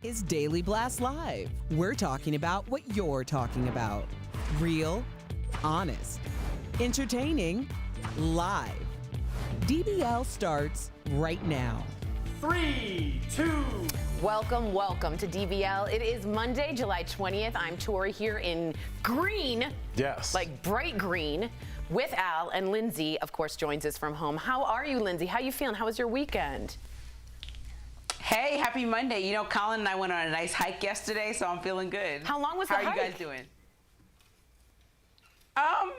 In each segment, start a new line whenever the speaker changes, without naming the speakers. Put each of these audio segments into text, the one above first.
Is Daily Blast Live. We're talking about what you're talking about. Real, honest, entertaining, live. DBL starts right now.
3, 2.
Welcome to DBL. It is Monday, July 20th. I'm Tori here in green.
Yes.
Like bright green with Al, and Lindsay, of course, joins us from home. How are you, Lindsay? How you feeling? How was your weekend?
Hey, happy Monday. You know, Colin and I went on a nice hike yesterday, so I'm feeling good.
How long was the hike?
How are you guys doing? I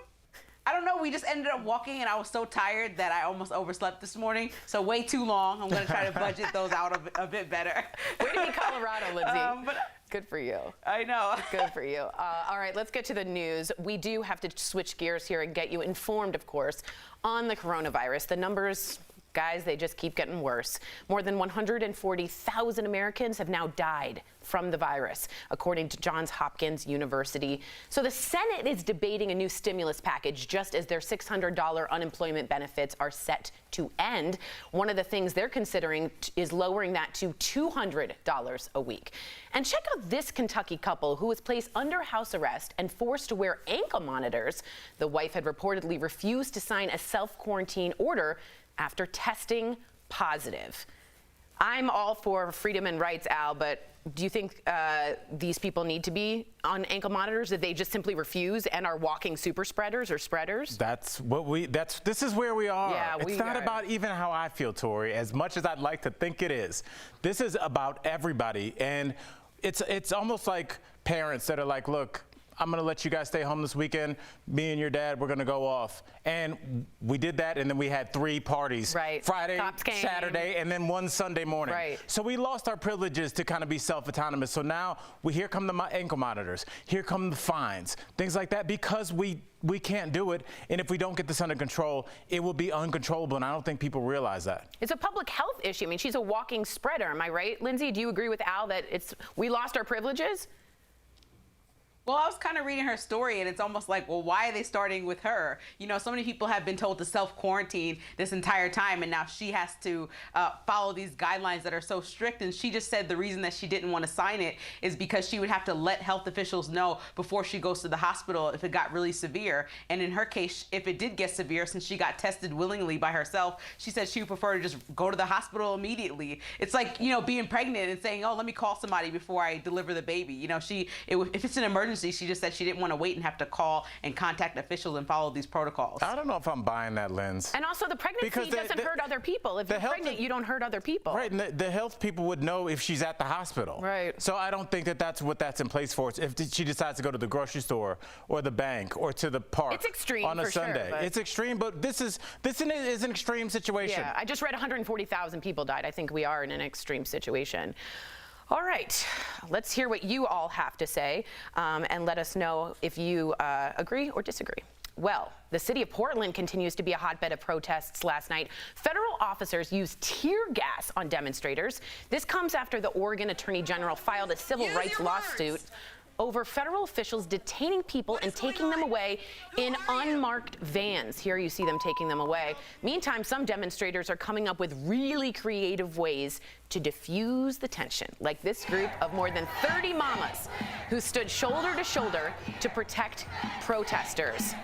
don't know. We just ended up walking, and I was so tired that I almost overslept this morning. So way too long. I'm going to try to budget those out a bit better.
Way to be Colorado, Lindsay. Good for you.
I know.
Good for you. All right, let's get to the news. We do have to switch gears here and get you informed, of course, on the coronavirus. The numbers, guys, they just keep getting worse. More than 140,000 Americans have now died from the virus, according to Johns Hopkins University. So the Senate is debating a new stimulus package just as their $600 unemployment benefits are set to end. One of the things they're considering is lowering that to $200 a week. And check out this Kentucky couple who was placed under house arrest and forced to wear ankle monitors. The wife had reportedly refused to sign a self-quarantine order after testing positive. I'm all for freedom and rights, Al, but do you think these people need to be on ankle monitors? That they just simply refuse and are walking super spreaders or spreaders?
This is where we are.
Yeah,
it's not about even how I feel, Tori, as much as I'd like to think it is. This is about everybody, and it's almost like parents that are like, look, I'm going to let you guys stay home this weekend. Me and your dad, we're going to go off. And we did that, and then we had 3 parties.
Right.
Friday, Saturday, and then one Sunday morning.
Right.
So we lost our privileges to kind of be self-autonomous. So now, here come the ankle monitors. Here come the fines. Things like that, because we can't do it. And if we don't get this under control, it will be uncontrollable. And I don't think people realize that.
It's a public health issue. I mean, she's a walking spreader. Am I right, Lindsay? Do you agree with Al that we lost our privileges?
Well, I was kind of reading her story, and it's almost like, well, why are they starting with her? You know, so many people have been told to self-quarantine this entire time, and now she has to follow these guidelines that are so strict. And she just said the reason that she didn't want to sign it is because she would have to let health officials know before she goes to the hospital if it got really severe. And in her case, if it did get severe, since she got tested willingly by herself, she said she would prefer to just go to the hospital immediately. It's like, you know, being pregnant and saying, oh, let me call somebody before I deliver the baby. You know, if it's an emergency, she just said she didn't want to wait and have to call and contact officials and follow these protocols.
I don't know if I'm buying that, Linz.
And also, the pregnancy doesn't hurt other people. If you're pregnant, you don't hurt other people.
Right, and the health people would know if she's at the hospital.
Right.
So I don't think that's what that's in place for. If she decides to go to the grocery store or the bank or to the park.
It's extreme
on a
for
Sunday.
Sure,
it's extreme, but this is an extreme situation.
Yeah, I just read 140,000 people died. I think we are in an extreme situation. All right, let's hear what you all have to say and let us know if you agree or disagree. Well, the city of Portland continues to be a hotbed of protests last night. Federal officers used tear gas on demonstrators. This comes after the Oregon Attorney General filed a civil rights lawsuit over federal officials detaining people and taking them away in unmarked vans. Here you see them taking them away. Meantime, some demonstrators are coming up with really creative ways to diffuse the tension, like this group of more than 30 mamas who stood shoulder to shoulder to protect protesters.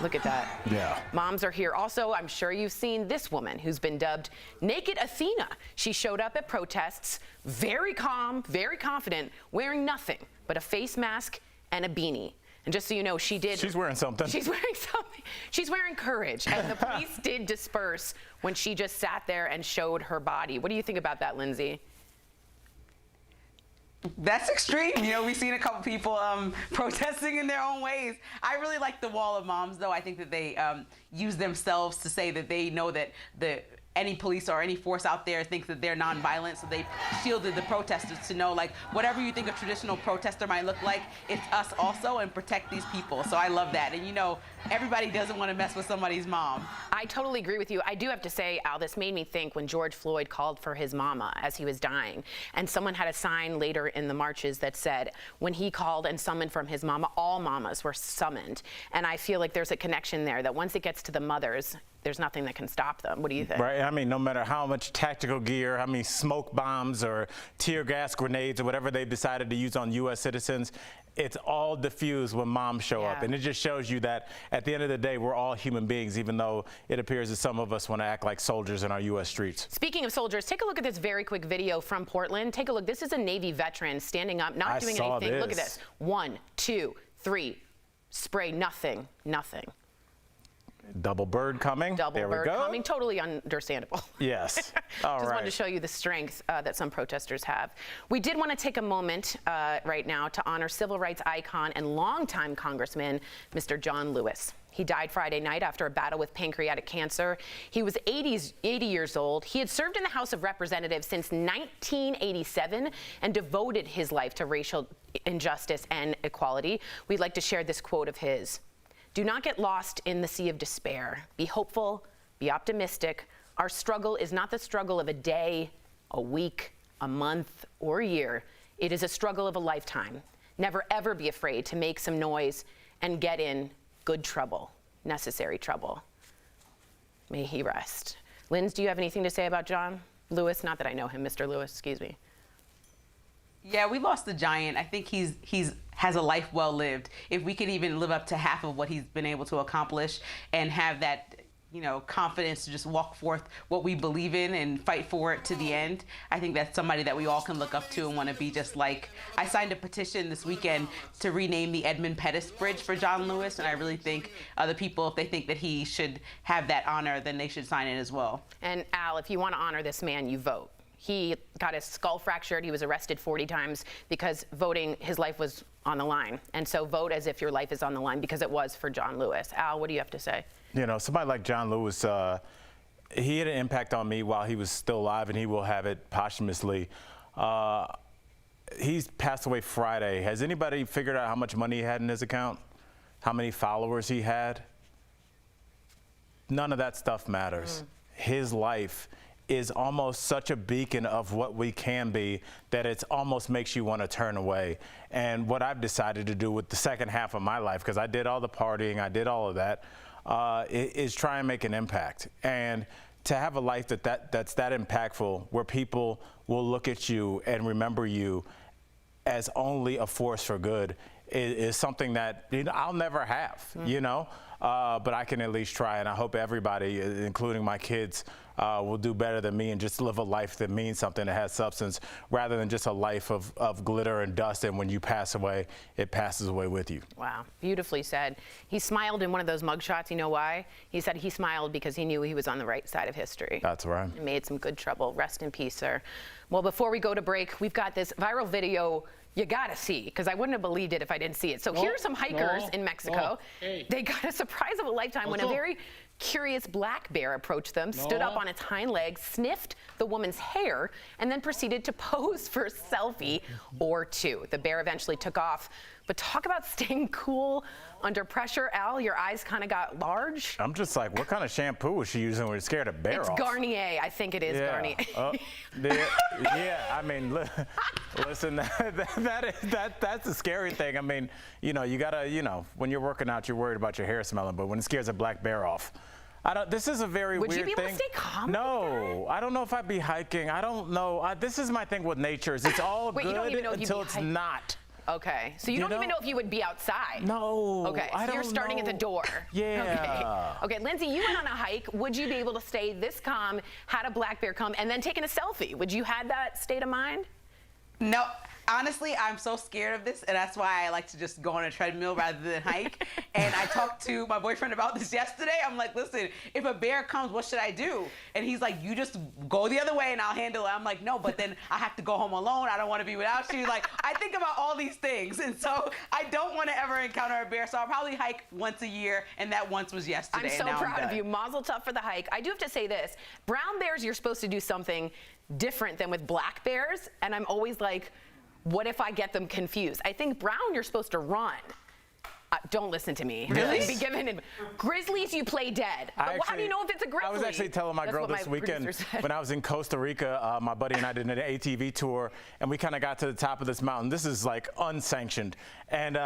Look at that.
Yeah.
Moms are here. Also, I'm sure you've seen this woman who's been dubbed Naked Athena. She showed up at protests very calm, very confident, wearing nothing but a face mask and a beanie. And just so you know, she's
wearing something.
She's wearing something. She's wearing courage. And the police did disperse when she just sat there and showed her body. What do you think about that, Lindsay?
That's extreme. You know, we've seen a couple people protesting in their own ways. I really like the Wall of Moms, though. I think that they use themselves to say that they know that any police or any force out there thinks that they're nonviolent, so they shielded the protesters to know, like, whatever you think a traditional protester might look like, it's us also, and protect these people. So I love that. And, you know, everybody doesn't want to mess with somebody's mom.
I totally agree with you. I do have to say, Al, this made me think when George Floyd called for his mama as he was dying, and someone had a sign later in the marches that said, when he called and summoned from his mama, all mamas were summoned. And I feel like there's a connection there that once it gets to the mothers, there's nothing that can stop them. What do you think?
Right. I mean, no matter how much tactical gear, how many smoke bombs or tear gas grenades or whatever they've decided to use on U.S. citizens, it's all diffused when moms show up. And it just shows you that at the end of the day, we're all human beings, even though it appears that some of us want to act like soldiers in our U.S. streets.
Speaking of soldiers, take a look at this very quick video from Portland. Take a look. This is a Navy veteran standing up, not doing anything. Look at this. 1, 2, 3. Spray. Nothing. Nothing.
Double bird coming.
Double bird coming. Totally understandable.
Yes. All
Just wanted to show you the strength that some protesters have. We did want to take a moment right now to honor civil rights icon and longtime Congressman, Mr. John Lewis. He died Friday night after a battle with pancreatic cancer. He was 80 years old. He had served in the House of Representatives since 1987 and devoted his life to racial injustice and equality. We'd like to share this quote of his. Do not get lost in the sea of despair. Be hopeful, be optimistic. Our struggle is not the struggle of a day, a week, a month, or a year. It is a struggle of a lifetime. Never ever be afraid to make some noise and get in good trouble, necessary trouble. May he rest. Linz, do you have anything to say about John Lewis? Not that I know him, Mr. Lewis, excuse me.
Yeah, we lost the giant. I think he's has a life well lived. If we could even live up to half of what he's been able to accomplish and have that, you know, confidence to just walk forth what we believe in and fight for it to the end, I think that's somebody that we all can look up to and want to be just like. I signed a petition this weekend to rename the Edmund Pettus Bridge for John Lewis, and I really think other people, if they think that he should have that honor, then they should sign it as well.
And Al, if you want to honor this man, you vote. He got his skull fractured. He was arrested 40 times because voting, his life was on the line. And so vote as if your life is on the line because it was for John Lewis. Al, what do you have to say? You
know, somebody like John Lewis, he had an impact on me while he was still alive, and he will have it posthumously. He's passed away Friday. Has anybody figured out how much money he had in his account? How many followers he had? None of that stuff matters. His life is almost such a beacon of what we can be that it almost makes you want to turn away. And what I've decided to do with the second half of my life, because I did all the partying, I did all of that, is try and make an impact. And to have a life that's that impactful, where people will look at you and remember you as only a force for good, is something that, you know, I'll never have, you know? But I can at least try, and I hope everybody, including my kids, will do better than me and just live a life that means something, that has substance, rather than just a life of glitter and dust, and when you pass away, it passes away with you.
Wow, beautifully said. He smiled in one of those mugshots. You know why? He said he smiled because he knew he was on the right side of history.
That's right.
He made some good trouble. Rest in peace, sir. Well, before we go to break, we've got this viral video you gotta see, because I wouldn't have believed it if I didn't see it. So here are some hikers in Mexico. They got a surprise of a lifetime when a very curious black bear approached them, stood up on its hind legs, sniffed the woman's hair, and then proceeded to pose for a selfie or two. The bear eventually took off. But talk about staying cool under pressure. Al, your eyes kind of got large.
I'm just like, what kind of shampoo was she using when it scared a bear off?
It's Garnier. I think it is Garnier.
Yeah, I mean, listen, that's the scary thing. I mean, you know, you gotta, you know, when you're working out, you're worried about your hair smelling, but when it scares a black bear off, this is a very weird thing.
Would you be able to stay calm?
No, I don't know if I'd be hiking. I don't know. This is my thing with nature. Is it's all
Wait,
good
you don't even know if
until it's not.
Okay, so you don't even know if you would be outside.
No.
Okay, so you're starting at the door.
Yeah.
Okay, Lindsay, you went on a hike. Would you be able to stay this calm, had a black bear come, and then taking a selfie? Would you have that state of mind?
No. Honestly, I'm so scared of this, and that's why I like to just go on a treadmill rather than hike. And I talked to my boyfriend about this yesterday. I'm like, listen, if a bear comes, what should I do? And he's like, you just go the other way and I'll handle it. I'm like, no, but then I have to go home alone. I don't want to be without you. Like, I think about all these things, and so I don't want to ever encounter a bear. So I'll probably hike once a year, and that once was yesterday.
I'm so proud of you. Mazel tov for the hike. I do have to say this. Brown bears, you're supposed to do something different than with black bears, and I'm always like, what if I get them confused? I think brown, you're supposed to run. Don't listen to me.
Really?
Be given Grizzlies, you play dead. But how do you know if it's a grizzly?
I was actually telling my girl this weekend when I was in Costa Rica, my buddy and I did an ATV tour, and we kind of got to the top of this mountain. This is like unsanctioned. And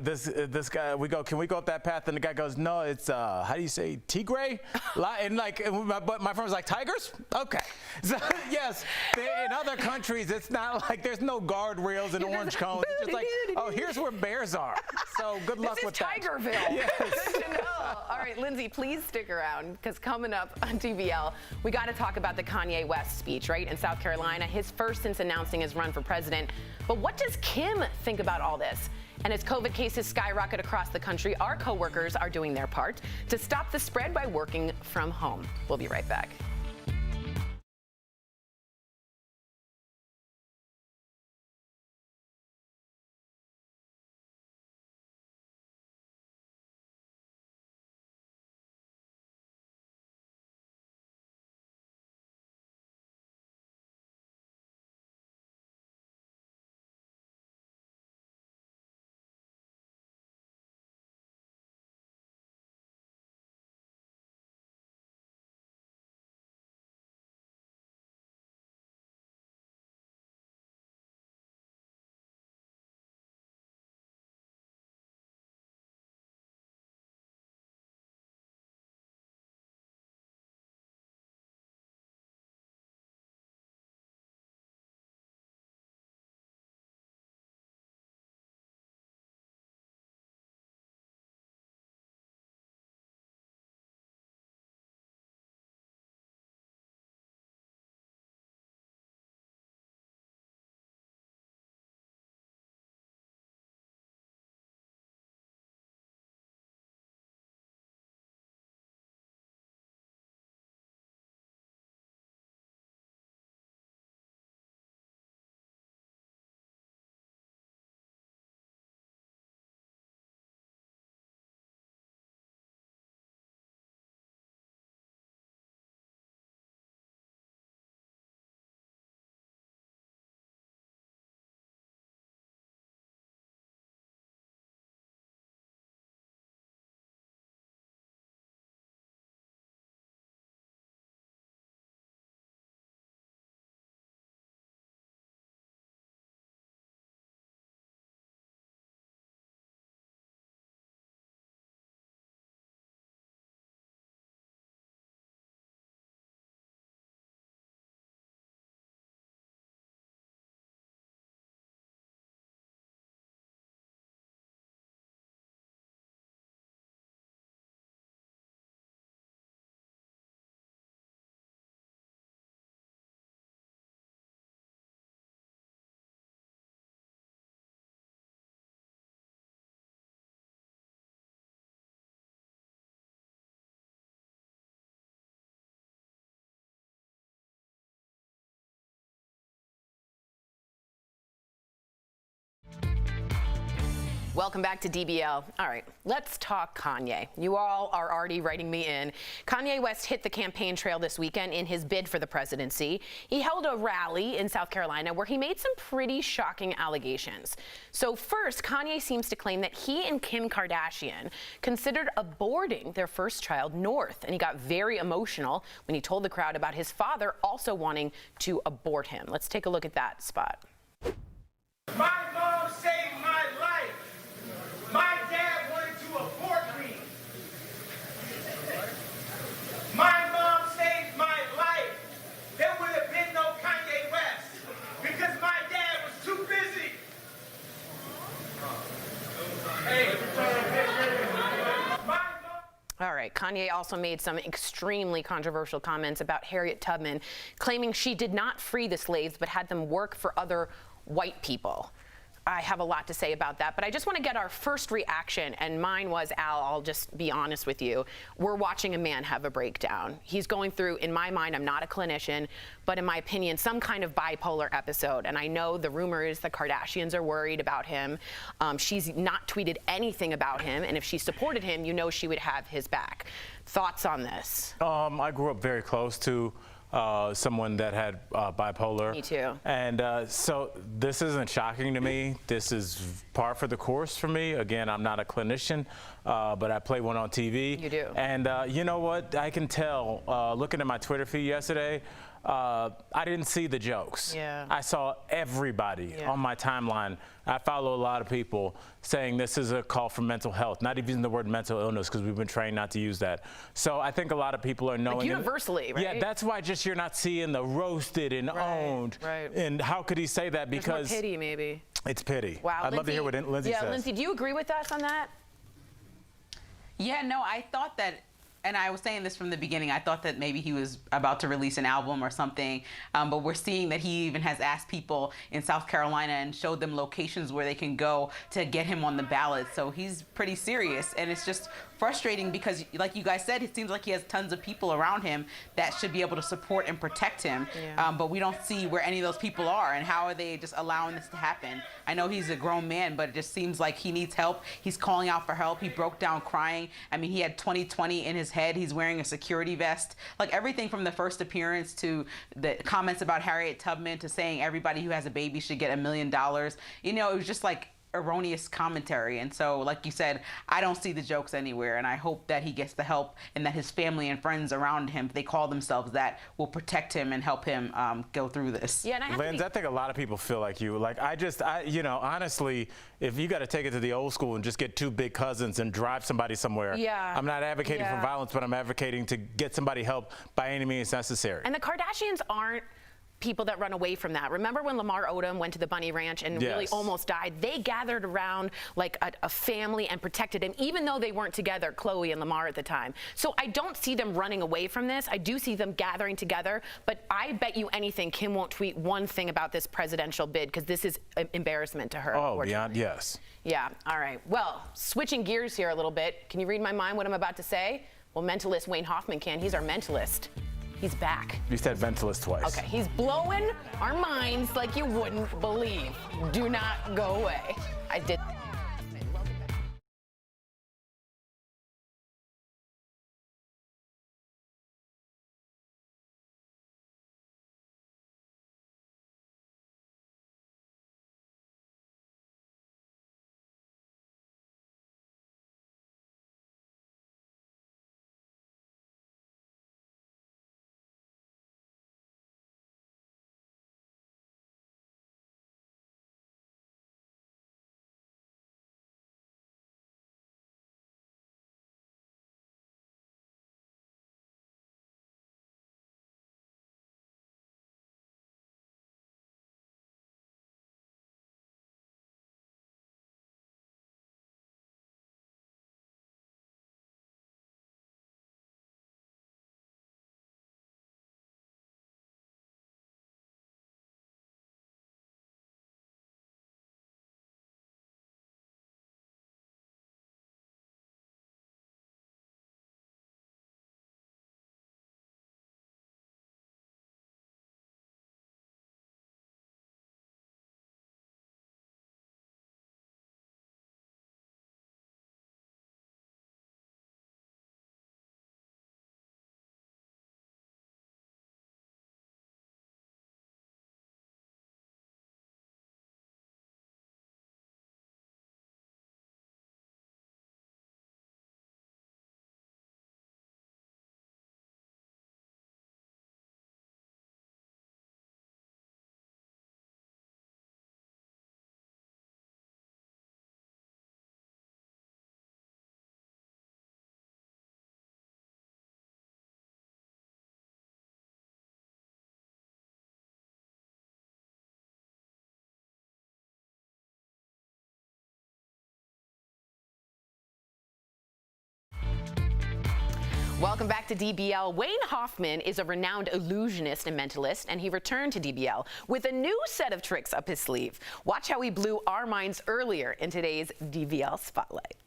this guy, we go, can we go up that path? And the guy goes, no, it's, how do you say, tigre? And my friend was like, tigers? Okay. So, yes, in other countries, it's not like there's no guardrails and orange cones. It's just like, oh, here's where bears are. So good luck with that.
This is Tigerville.
Yes.
Good to know. All right, Lindsay, please stick around, because coming up on DBL, we got to talk about the Kanye West speech, right, in South Carolina, his first since announcing his run for president. But what does Kim think about all this? And as COVID cases skyrocket across the country, our coworkers are doing their part to stop the spread by working from home. We'll be right back. Welcome back to DBL. All right, let's talk Kanye. You all are already writing me in. Kanye West hit the campaign trail this weekend in his bid for the presidency. He held a rally in South Carolina where he made some pretty shocking allegations. So first, Kanye seems to claim that he and Kim Kardashian considered aborting their first child, North, and he got very emotional when he told the crowd about his father also wanting to abort him. Let's take a look at that spot.
My mom saved my life. My dad wanted to abort me. My mom saved my life. There would have been no Kanye West because my dad was too busy.
All right, Kanye also made some extremely controversial comments about Harriet Tubman, claiming she did not free the slaves but had them work for other white people. I have a lot to say about that, but I just want to get our first reaction, and mine was, Al, I'll just be honest with you, we're watching a man have a breakdown. He's going through, in my mind, I'm not a clinician, but in my opinion, some kind of bipolar episode, and I know the rumor is the Kardashians are worried about him. She's not tweeted anything about him, and if she supported him, you know she would have his back. Thoughts on this?
I grew up very close to someone that had bipolar.
Me too.
And so this isn't shocking to me. This is par for the course for me. Again, I'm not a clinician, but I play one on TV.
You do.
And you know what? I can tell, looking at my Twitter feed yesterday, I didn't see the jokes.
Yeah.
I saw everybody on my timeline. I follow a lot of people saying this is a call for mental health, not even the word mental illness, because we've been trained not to use that. So I think a lot of people are knowing.
Like universally, right?
Yeah, that's why just you're not seeing the roasted and owned.
Right.
And how could he say that? Because
there's more pity, maybe.
It's pity.
Wow.
I'd love to hear what Lindsay says.
Yeah, Lindsay, do you agree with us on that?
Yeah, no, I thought that, and I was saying this from the beginning, I thought that maybe he was about to release an album or something, but we're seeing that he even has asked people in South Carolina and showed them locations where they can go to get him on the ballot. So he's pretty serious, and it's just frustrating because, like you guys said, it seems like he has tons of people around him that should be able to support and protect him, but we don't see where any of those people are, and how are they just allowing this to happen? I know he's a grown man, but it just seems like he needs help. He's calling out for help. He broke down crying. I mean, he had 2020 in his head. He's wearing a security vest. Like, everything from the first appearance to the comments about Harriet Tubman to saying everybody who has a baby should get $1 million. You know, it was just like erroneous commentary. And so, like you said, I don't see the jokes anywhere, and I hope that he gets the help and that his family and friends around him, if they call themselves that, will protect him and help him go through this.
Yeah, and
Linz, I think a lot of people feel like you. Like, you know, honestly, if you got to take it to the old school and just get two big cousins and drive somebody somewhere, I'm not advocating for violence, but I'm advocating to get somebody help by any means necessary.
And the Kardashians aren't people that run away from that. Remember when Lamar Odom went to the Bunny Ranch and really almost died? They gathered around like a family and protected him, even though they weren't together, Khloe and Lamar at the time. So I don't see them running away from this. I do see them gathering together, but I bet you anything Kim won't tweet one thing about this presidential bid, because this is an embarrassment to her.
Oh, beyond, yes.
Yeah, all right. Well, switching gears here a little bit. Can you read my mind what I'm about to say? Well, mentalist Wayne Hoffman can. He's our mentalist. He's back.
You said ventilist twice.
Okay, he's blowing our minds like you wouldn't believe. Do not go away. I did. Welcome back to DBL. Wayne Hoffman is a renowned illusionist and mentalist, and he returned to DBL with a new set of tricks up his sleeve. Watch how he blew our minds earlier in today's DBL Spotlight.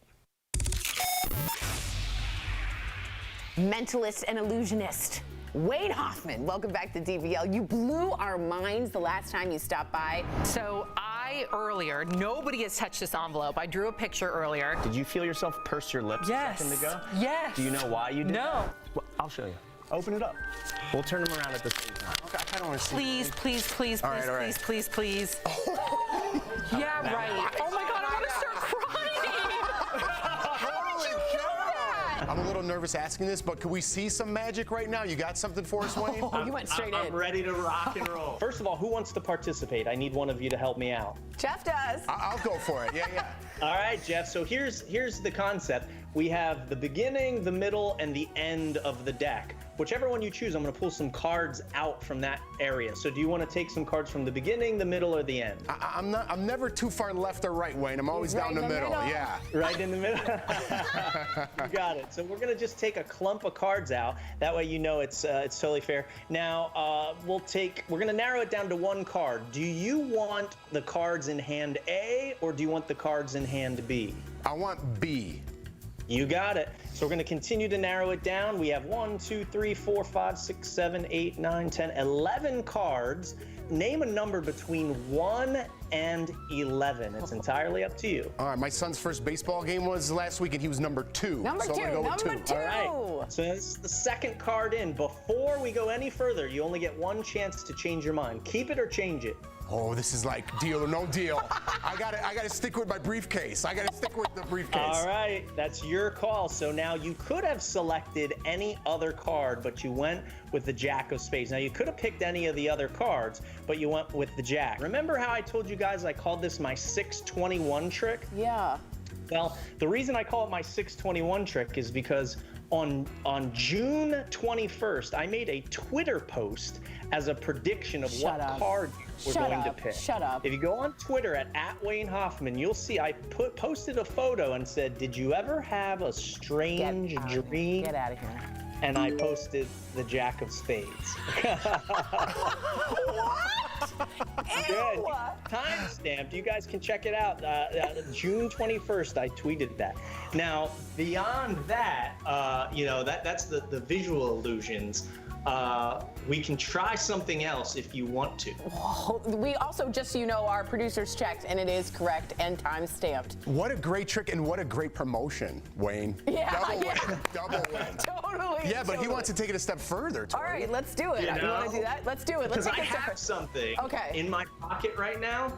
Mentalist and illusionist Wayne Hoffman, welcome back to DBL. You blew our minds the last time you stopped by.
So earlier, nobody has touched this envelope. I drew a picture earlier.
Did you feel yourself purse your lips a second ago?
Yes.
Do you know why you did
No.
that? Well, I'll show you. Open it up. We'll turn them around at the same time. Okay, I kind of want to see.
Please, please, please,
All right,
please,
all right.
please, please, please. Yeah, right. Oh my God, I'm gonna start crying. How did you know that?
I'm a little nervous asking this, but could we see some magic right now? You got something for us, Wayne?
Oh, you went straight in.
I'm ready to rock and roll. First of all, who wants to participate? I need one of you to help me out.
Jeff does.
I'll go for it. Yeah.
All right, Jeff. So here's the concept. We have the beginning, the middle, and the end of the deck. Whichever one you choose, I'm going to pull some cards out from that area. So do you want to take some cards from the beginning, the middle, or the end?
I'm never too far left or right, Wayne. I'm always down the middle. Yeah.
Right in the middle. You got it. So we're going to just take a clump of cards out. That way you know it's totally fair. Now we're going to narrow it down to one card. Do you want the cards in hand A or do you want the cards in hand B?
I want B.
You got it. So we're going to continue to narrow it down. We have 1, 2, 3, 4, 5, 6, 7, 8, 9, 10, 11 cards. Name a number between 1 and 11. It's entirely up to you.
All right, my son's first baseball game was last week, and he was number 2.
Number
so
two,
I'm gonna go
number
with
2.
All right. So this is the second card in. Before we go any further, you only get one chance to change your mind. Keep it or change it.
Oh, this is like deal or no deal. I gotta stick with my briefcase. I gotta stick with the briefcase.
All right, that's your call. So now you could have selected any other card, but you went with the Jack of Spades. Now you could have picked any of the other cards, but you went with the Jack. Remember how I told you guys I called this my 621 trick?
Yeah.
Well, the reason I call it my 621 trick is because on June 21st, I made a Twitter post as a prediction of what card we're going to pick.
Shut up.
If you go on Twitter at Wayne Hoffman, you'll see I posted a photo and said, "Did you ever have a strange dream?"
Get out of here.
And I posted the Jack of Spades. Good. Timestamped. You guys can check it out. June 21st, I tweeted that. Now, beyond that, that's the visual illusions. We can try something else if you want to.
We also, just so you know, our producers checked, and it is correct and time stamped.
What a great trick and what a great promotion, Wayne.
Yeah,
Double
yeah.
win. Double win.
Totally.
Yeah, but he
totally.
wants to take it a step further.
All right, let's do it.
You
You want to do that? Let's do it. Let's
Because I
take it a step
have something
Okay.
in my pocket right now,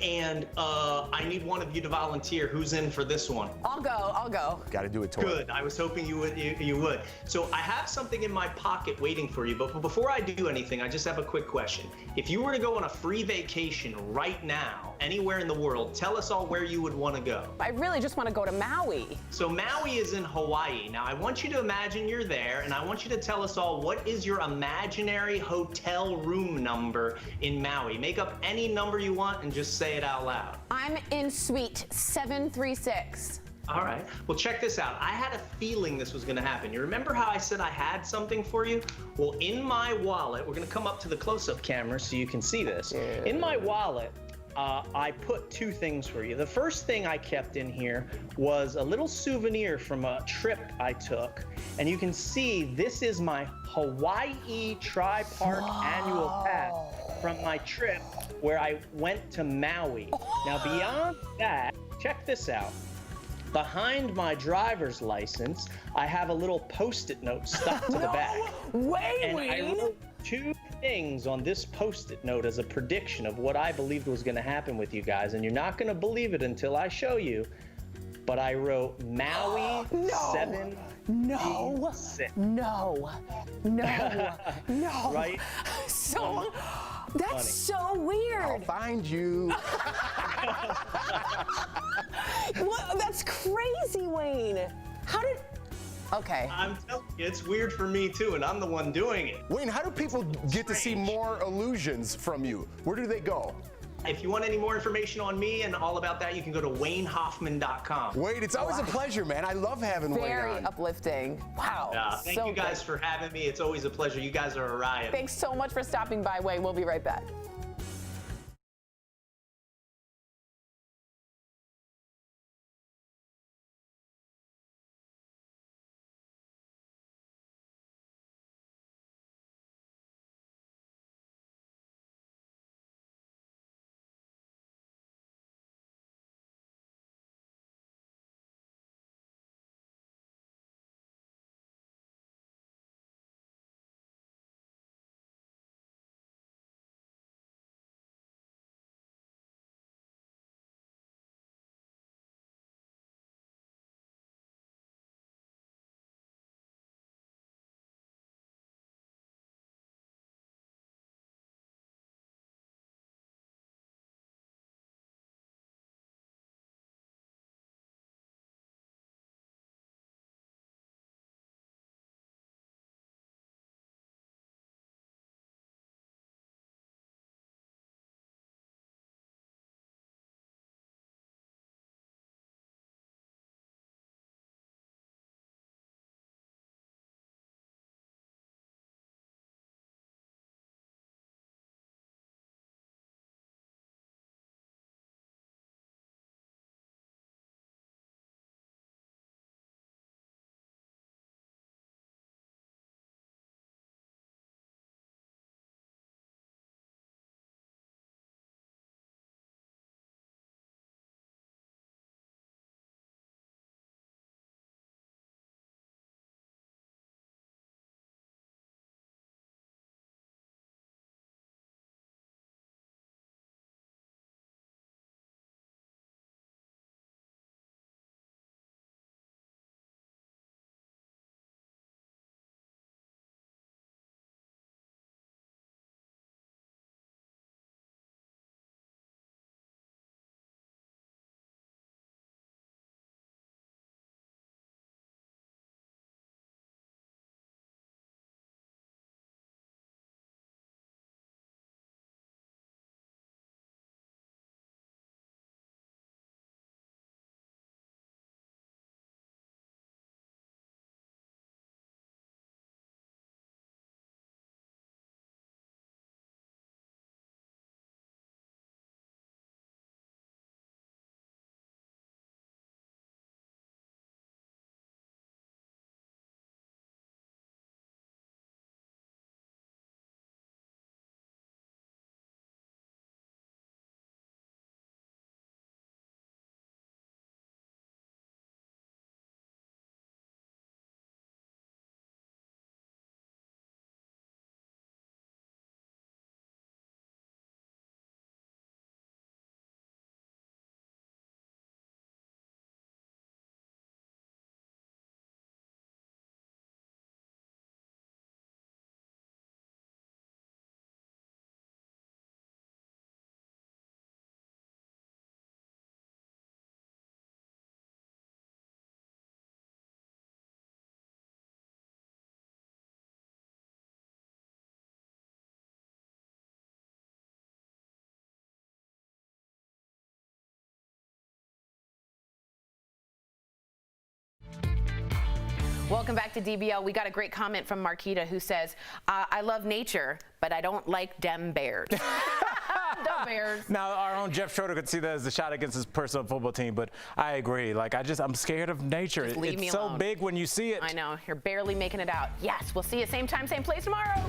and I need one of you to volunteer. Who's in for this one?
I'll go.
Gotta do it, Tori.
Good. I was hoping you would. So I have something in my pocket waiting for you, but before I do anything, I just have a quick question. If you were to go on a free vacation right now, anywhere in the world, tell us all where you would want to go.
I really just want to go to Maui.
So Maui is in Hawaii. Now I want you to imagine you're there, and I want you to tell us all what is your imaginary hotel room number in Maui. Make up any number you want and just say it out loud.
I'm in suite 736.
All right. Well, check this out. I had a feeling this was going to happen. You remember how I said I had something for you? Well, in my wallet, we're going to come up to the close-up camera so you can see this. In my wallet, I put two things for you. The first thing I kept in here was a little souvenir from a trip I took. And you can see this is my Hawaii Tri-Park annual pass from my trip where I went to Maui. Now, beyond that, check this out. Behind my driver's license, I have a little Post-it note stuck to the back. And I wrote two things on this Post-it note as a prediction of what I believed was going to happen with you guys. And you're not going to believe it until I show you. But I wrote Maui 7.
No. No.
Right?
So, that's so weird.
I'll find you.
What? That's crazy, Wayne. How did... Okay.
I'm telling you, it's weird for me too, and I'm the one doing it.
Wayne, how do people get to see more illusions from you? Where do they go?
If you want any more information on me and all about that, you can go to WayneHoffman.com.
Wayne, it's always a pleasure, man. I love having Wayne
Very
on.
uplifting. Wow.
Thank
so
you guys
good.
for having me. It's always a pleasure. You guys are a riot.
Thanks so much for stopping by, Wayne. We'll be right back. Welcome back to DBL. We got a great comment from Marquita who says, I love nature, but I don't like dem bears. Dem bears.
Now, our own Jeff Schroeder could see that as a shot against his personal football team, but I agree. Like, I'm scared of nature.
Just leave me
It's so
alone.
big when you see it.
I know. You're barely making it out. Yes, we'll see you same time, same place tomorrow.